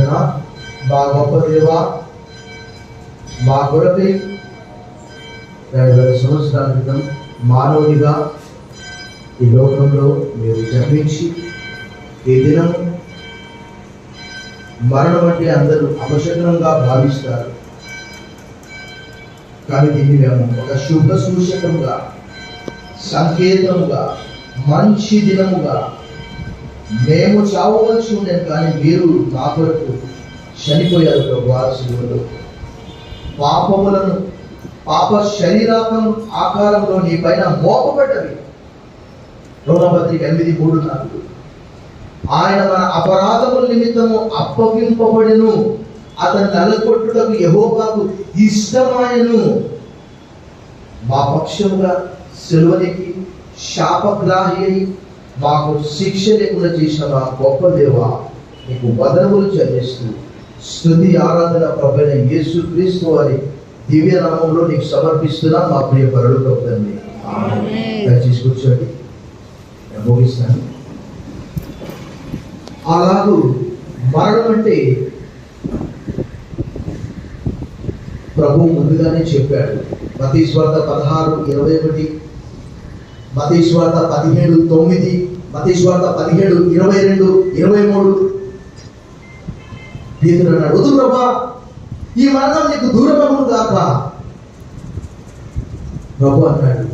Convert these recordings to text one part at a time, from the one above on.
ప్రార్థన. మా గొప్ప దేవ, మా కొరకై 2000 సంవత్సరాల క్రితం మానవునిగా ఈ లోకంలో మీరు జన్మించి ఈ దినం మరణం అంటే అందరూ అపశకనంగా భావిస్తారు. కానీ దీన్ని మేము ఒక శుభ సూచకంగా, సంకేతముగా, మంచి దినముగా, మేము చావవలసి ఉండేది కానీ మీరు మా కొరకు చనిపోయారు ప్రభువా శిలువలో. పాపములను పాప శరీరాకం ఆకారంలో నీ పైన మోపబడ్డవి. రోమపత్రిక 8:3-4. ఆయన మన అపరాధముల నిమిత్తము అప్పగింపబడెను, అతని నలగొట్టుటకు యెహోవాకు ఇష్టమాయెను. మా పక్షముగా సిలువనికి శాపగ్రాహి అయి మాకు శిక్ష లేకుండా చేసిన మా గొప్ప దేవ, నీకు వందనములు చెల్లిస్తూ స్తుతి ఆరాధన ప్రభువైన యేసుక్రీస్తు వారి దివ్య నామములో నీకు సమర్పిస్తున్నా మా ప్రియ పరలోకపు తండ్రి. దయచేసి కూర్చోండి, నేను ముగిస్తాను. అలాగూ మరణం అంటే ప్రభు ముందుగానే చెప్పాడు. మత్తయి సువార్త 16:21, మత్తయి సువార్త 17:9, మత్తయి సువార్త 17:22, 23. పేతురు అన్నాడు, వద్దు ప్రభా, ఈ మరణం నీకు దూరమగును గాక. ప్రభు అన్నాడు,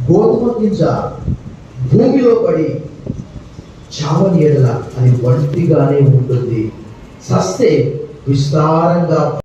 గోధుమ గింజ భూమిలో పడి చావని ఎడల అది ఒంటిగానే ఉంటుంది, సస్తే విస్తారంగా